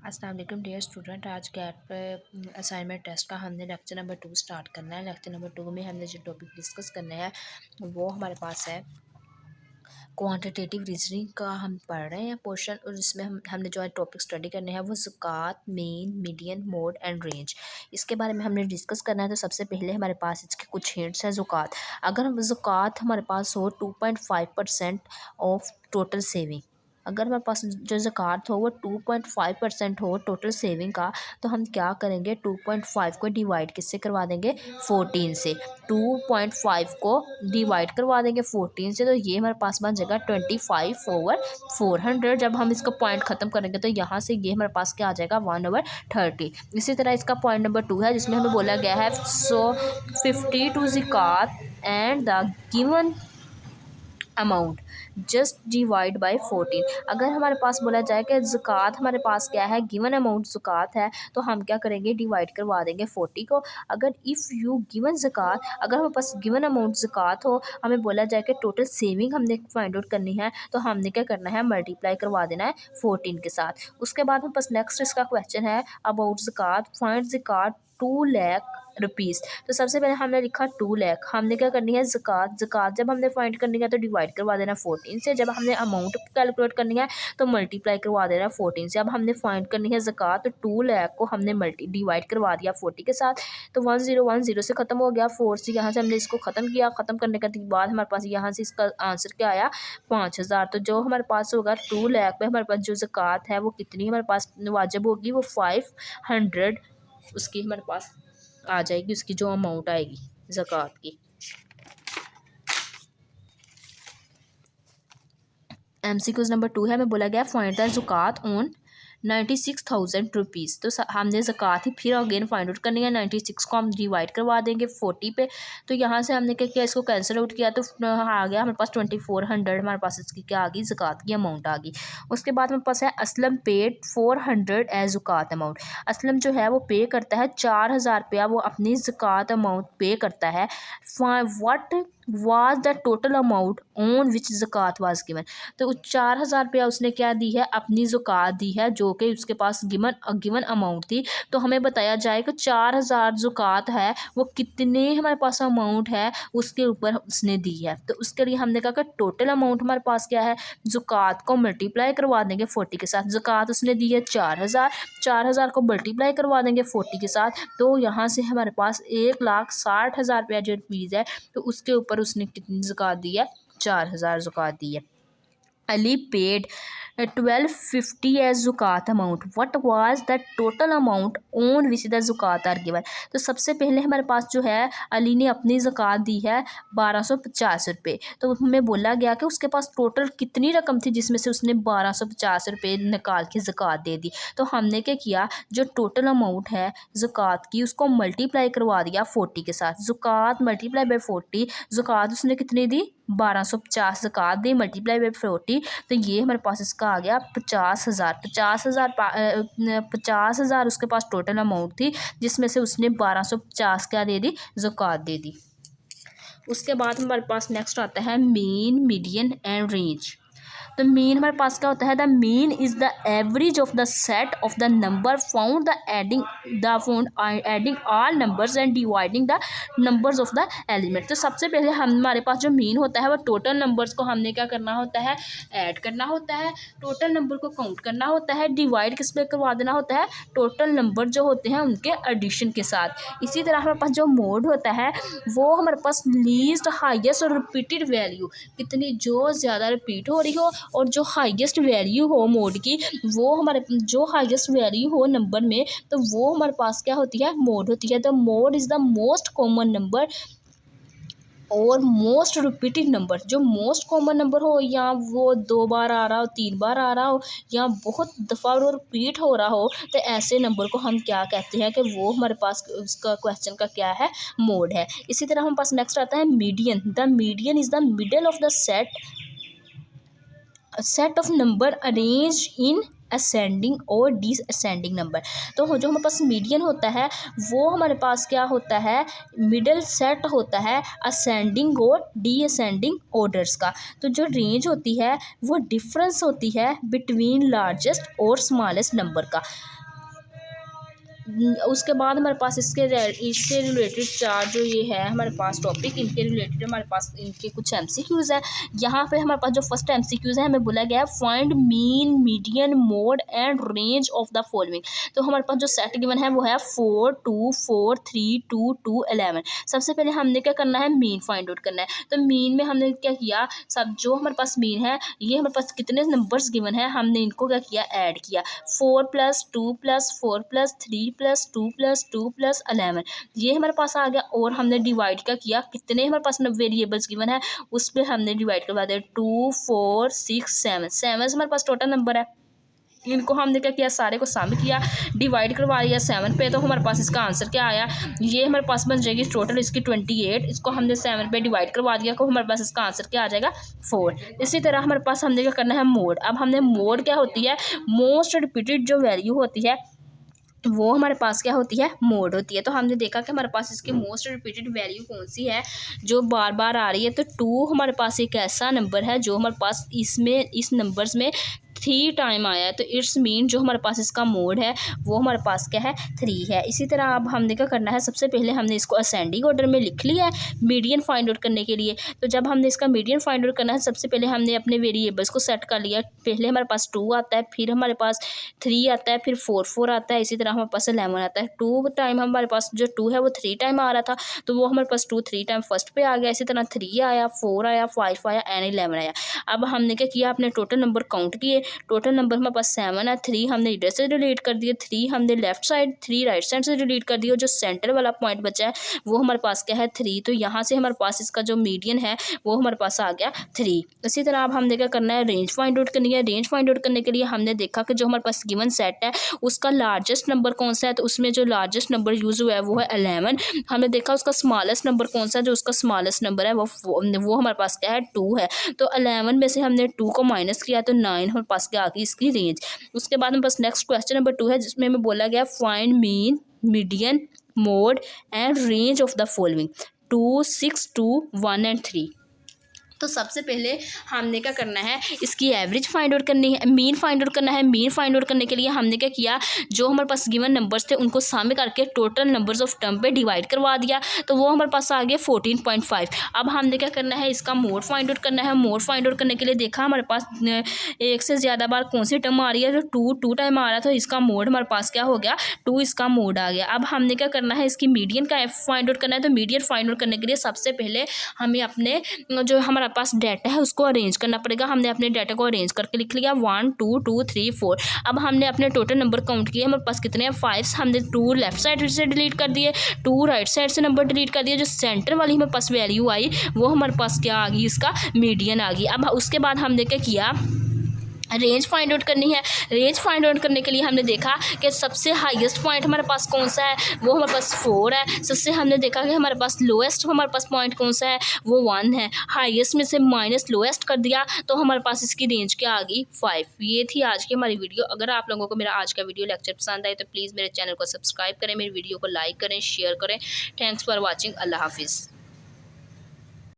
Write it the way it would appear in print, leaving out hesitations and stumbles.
अस्सलाम वालेकुम dear student. आज कैट पे असाइनमेंट टेस्ट का हमने लेक्चर नंबर 2 स्टार्ट करना है। लेक्चर नंबर 2 में हमने जो टॉपिक डिस्कस करना है वो हमारे पास है क्वांटिटेटिव रीजनिंग का। हम पढ़ रहे हैं पोर्शन, और इसमें हमने जो है टॉपिक स्टडी करने हैं वो ज़कात, mean, median, mode and range, इसके बारे में हमने डिस्कस करना है। तो सबसे पहले हमारे पास इसके कुछ हिंट्स हैं। ज़कात, अगर हम ज़कात हमारे पास हो 2.5% ऑफ टोटल सेविंग, अगर हमारे पास जो ज़कात हो वो 2.5% हो टोटल सेविंग का, तो हम क्या करेंगे, 2.5 को डिवाइड किससे करवा देंगे, 14 से। 2.5 को डिवाइड करवा देंगे 14 से, तो ये हमारे पास बन जाएगा 25/400। जब हम इसका पॉइंट ख़त्म करेंगे तो यहाँ से ये हमारे पास क्या आ जाएगा, 1/30। इसी तरह इसका पॉइंट नंबर 2 है, जिसमें हमें बोला गया है 52 ज़कात and the given amount just divide by 14। अगर हमारे पास बोला जाए कि ज़कात हमारे पास क्या है, गिवन अमाउंट ज़कात है, तो हम क्या करेंगे, डिवाइड करवा देंगे 40 को। अगर इफ़ यू गिवन ज़कात, अगर हमारे पास गिवन अमाउंट ज़कात हो, हमें बोला जाए कि टोटल सेविंग हमने फाइंड आउट करनी है, तो हमने क्या करना है, मल्टीप्लाई करवा देना है 14 के साथ। उसके बाद हम पास नेक्स्ट इसका क्वेश्चन है अबाउट ज़कात, फाइंड ज़कात 2 लाख रुपीज़। तो सबसे पहले हमने लिखा 2 लाख, हमने क्या करनी है, ज़कात जब हमने फाइंड करनी है तो डिवाइड करवा देना 14 से। जब हमने अमाउंट कैलकुलेट करनी है तो मल्टीप्लाई करवा देना 14 से। अब हमने फाइंड करनी है ज़कात, तो 2 लाख को हमने डिवाइड करवा दिया 40 के साथ, तो 1010 से ख़त्म हो गया। 4 से यहाँ से हमने इसको ख़त्म किया। ख़त्म करने के बाद हमारे पास यहाँ से इसका आंसर क्या आया, 5000। तो जो हमारे पास होगा 2 लाख पे हमारे पास जो ज़कात है वो कितनी हमारे पास वाजिब होगी, वो 500 उसकी हमारे पास आ जाएगी, उसकी जो अमाउंट आएगी ज़कात की। MCQ नंबर 2 है, हमें बोला गया फाइंड द ज़कात ऑन 96,000 रुपीज़। तो हमने ज़कात ही फिर अगेन फाइंड आउट करनी है। 96 को हम डिवाइड करवा देंगे 40 पे, तो यहाँ से हमने क्या किया, इसको कैंसिल आउट किया, तो आ गया हमारे पास 2400। हमारे पास इसकी क्या आ गई, ज़कात की अमाउंट आ गई। उसके बाद हमारे पास है असलम पेड 400 एज ज़कात अमाउंट। असलम जो है वो पे करता है 4000 रुपया, वो अपनी ज़कात अमाउंट पे करता है। What was the total amount on which ज़कात वाज गिवन। तो 4000 रुपया उसने क्या दी है, अपनी ज़कात दी है, जो कि उसके पास गिवन अमाउंट थी। तो हमें बताया जाए कि 4000 ज़कात है वो कितने हमारे पास अमाउंट है उसके ऊपर उसने दी है। तो उसके लिए हमने कहा कि टोटल अमाउंट हमारे पास क्या है, ज़कात को मल्टीप्लाई करवा देंगे 40 के साथ। ज़कात उसने दी है 4000 को मल्टीप्लाई करवा देंगे 40 के साथ, तो यहाँ से हमारे पास 1,60,000 रुपया जो फीस है, तो उसके ऊपर उसने कितनी ज़कात दी है, 4000 ज़कात दी है। अली पेड 1250 एज ज़कात amount, what was the total amount on which the ज़कात आर गिवन। तो सबसे पहले हमारे पास जो है, अली ने अपनी ज़कात दी है 1250 रुपये। तो हमें बोला गया कि उसके पास टोटल कितनी रकम थी, जिसमें से उसने 1250 रुपये निकाल के ज़कात दे दी। तो हमने क्या किया, जो टोटल अमाउंट है ज़कात की उसको मल्टीप्लाई करवा दिया 40 के साथ। ज़कात मल्टीप्लाई बाई 40, ज़कात उसने कितनी दी, 1250 ज़कात दी मल्टीप्लाई बाई 40, तो ये हमारे पास इसका आ गया 50,000। 50,000 उसके पास टोटल अमाउंट थी, जिसमें से उसने 1250 क्या दे दी, ज़कात दे दी। उसके बाद हमारे पास नेक्स्ट आता है मीन, मीडियन एंड रेंज। तो मीन हमारे पास क्या होता है, the mean is the average of the set of the number found adding all numbers and dividing the numbers of the element. तो सबसे पहले हमारे पास जो मीन होता है वो टोटल नंबर्स को हमने क्या करना होता है, ऐड करना होता है, टोटल नंबर को काउंट करना होता है, डिवाइड किस पे करवा देना होता है, टोटल नंबर जो होते हैं उनके एडिशन के साथ। इसी तरह हमारे पास जो मोड होता है वो हमारे पास लीस्ट, हाईएस्ट और रिपीटेड वैल्यू, कितनी जो ज़्यादा रिपीट हो रही हो और जो हाईएस्ट वैल्यू हो मोड की, वो हमारे जो हाईएस्ट वैल्यू हो नंबर में, तो वो हमारे पास क्या होती है, मोड होती है। The mode is the most common number और मोस्ट रिपीटेड नंबर। जो मोस्ट कॉमन नंबर हो, या वो 2 बार आ रहा हो, 3 बार आ रहा हो, या बहुत दफ़ा और रिपीट हो रहा हो, तो ऐसे नंबर को हम क्या कहते हैं कि वो हमारे पास उसका क्वेश्चन का क्या है, मोड है। इसी तरह हमारे पास नेक्स्ट आता है median. The median is the middle of the set of number arrange in ascending और डिसअसेंडिंग नंबर। तो जो हमारे पास मीडियन होता है वो हमारे पास क्या होता है, मिडल सेट होता है असेंडिंग और डिअसेंडिंग ऑर्डर्स का। तो जो रेंज होती है वो डिफरेंस होती है बिटवीन लार्जेस्ट और स्मॉलेस्ट नंबर का। उसके बाद हमारे पास इससे रिलेटेड चार जो ये है हमारे पास टॉपिक, इनके रिलेटेड हमारे पास इनके कुछ एमसीक्यूज़ है। यहाँ पे हमारे पास जो फर्स्ट एमसीक्यूज़ है हमें बोला गया है find mean median mode and range of the following. तो हमारे पास जो सेट गिवन है वो है 4 2 4 3 2 2 11। सबसे पहले हमने क्या करना है, मीन फाइंड आउट करना है। तो मीन में हमने क्या किया, सब जो हमारे पास मीन है ये हमारे पास कितने नंबर्स गिवन है हमने इनको क्या किया, ऐड किया। 4 + 2 + 4 + 3 + 2 + 2 + 11 ये हमारे पास आ गया। और हमने डिवाइड क्या किया, कितने हमारे पास वेरिएबल्स गिवन है उस पर हमने डिवाइड करवा दिया। 2 4 6 7 7 हमारे पास टोटल नंबर है। इनको हमने क्या किया, सारे को सम किया, डिवाइड करवा दिया 7 पे। तो हमारे पास इसका आंसर क्या आया, ये हमारे पास बन जाएगी टोटल इसकी 28। इसको हमने 7 पे डिवाइड करवा दिया तो हमारे पास इसका आंसर क्या आ जाएगा, 4। इसी तरह हमारे पास हमने क्या करना है, मोड। अब हमने मोड क्या होती है, मोस्ट रिपीटेड जो वैल्यू होती है वो हमारे पास क्या होती है, मोड होती है। तो हमने देखा कि हमारे पास इसकी मोस्ट रिपीटेड वैल्यू कौन सी है जो बार बार आ रही है। तो 2 हमारे पास एक ऐसा नंबर है जो हमारे पास इसमें इस नंबर्स में 3 टाइम आया है। तो इट्स मीन जो हमारे पास इसका मोड है वो हमारे पास क्या है, 3 है। इसी तरह अब हमने क्या करना है, सबसे पहले हमने इसको असेंडिंग ऑर्डर में लिख लिया है मीडियन फाइंड आउट करने के लिए। तो जब हमने इसका मीडियन फाइंड आउट करना है, सबसे पहले हमने अपने वेरिएबल्स को सेट कर लिया। पहले हमारे पास 2 आता है, फिर हमारे पास 3 आता है, फिर 4 4 आता है, इसी तरह हमारे पास 11 आता है। 2 टाइम हमारे पास जो 2 है वो 3 टाइम आ रहा था, तो वो हमारे पास 2 3 टाइम फर्स्ट पे आ गया। इसी तरह 3 आया, 4 आया, 5 आया एंड 11 आया। अब हमने क्या किया, अपने टोटल नंबर काउंट किए। टोटल नंबर हमारे पास 7 है। 3 हमने इधर से डिलीट कर दिए, 3 हमने लेफ्ट साइड, 3 राइट साइड से डिलीट कर दिया। जो सेंटर वाला पॉइंट बचा है वो हमारे पास क्या है, 3। तो यहाँ से हमारे पास इसका जो मीडियन है वो हमारे पास आ गया 3। इसी तरह अब हमने क्या करना है, रेंज फाइंड आउट करनी है। रेंज फाइंड आउट करने के लिए हमने देखा कि जो हमारे पास गिवन सेट है उसका लार्जेस्ट नंबर कौन सा है। तो उसमें जो लार्जेस्ट नंबर यूज हुआ है वो है 11। हमने देखा उसका स्मॉलेस्ट नंबर कौन सा है, जो उसका स्मॉलेस्ट नंबर है वो हमारे पास क्या है, 2 है। तो 11 में से हमने 2 को माइनस किया तो 9 हमारे पास क्या आ गई इसकी रेंज। उसके बाद में बस नेक्स्ट क्वेश्चन नंबर 2 है जिसमें हमें बोला गया find mean median mode and range of the following 2 6 2 1 and 3। तो सबसे पहले हमने क्या करना है, इसकी एवरेज फाइंड आउट करनी है, मीन फाइंड आउट करना है। मीन फाइंड आउट करने के लिए हमने क्या किया, जो हमारे पास गिवन नंबर्स थे उनको शामिल करके टोटल नंबर्स ऑफ टर्म पे डिवाइड करवा दिया। तो वो हमारे पास आ गया 14.5। अब हमने क्या करना है, इसका मोड फाइंड आउट करना है। मोड फाइंड आउट करने के लिए देखा हमारे पास एक से ज़्यादा बार कौन सी टर्म आ रही है, जो 2 टाइम आ रहा था, इसका मोड हमारे पास क्या हो गया, 2 इसका मोड आ गया। अब हमने क्या करना है, इसकी मीडियन का फाइंड आउट करना है। तो मीडियन फाइंड आउट करने के लिए सबसे पहले हमें अपने जो हमारे पास डाटा है उसको अरेंज करना पड़ेगा। हमने अपने डाटा को अरेंज करके लिख लिया 1 2 2 3 4। अब हमने अपने टोटल नंबर काउंट किए, हमारे पास कितने हैं, 5। हमने 2 लेफ्ट साइड से डिलीट कर दिए, 2 राइट साइड से नंबर डिलीट कर दिए। जो सेंटर वाली हमारे पास वैल्यू आई वो हमारे पास क्या आ गई, इसका मीडियन आ गई। अब उसके बाद हमने क्या किया, रेंज फाइंड आउट करनी है। रेंज फाइंड आउट करने के लिए हमने देखा कि सबसे हाईएस्ट पॉइंट हमारे पास कौन सा है, वो हमारे पास 4 है। सबसे हमने देखा कि हमारे पास लोएस्ट हमारे पास पॉइंट कौन सा है, वो 1 है। हाईएस्ट में से माइनस लोएस्ट कर दिया तो हमारे पास इसकी रेंज क्या आ गई, 5। ये थी आज की हमारी वीडियो। अगर आप लोगों को मेरा आज का वीडियो लेक्चर पसंद आए तो प्लीज़ मेरे चैनल को सब्सक्राइब करें, मेरी वीडियो को लाइक करें, शेयर करें। Thanks for watching. अल्लाह हाफिज़।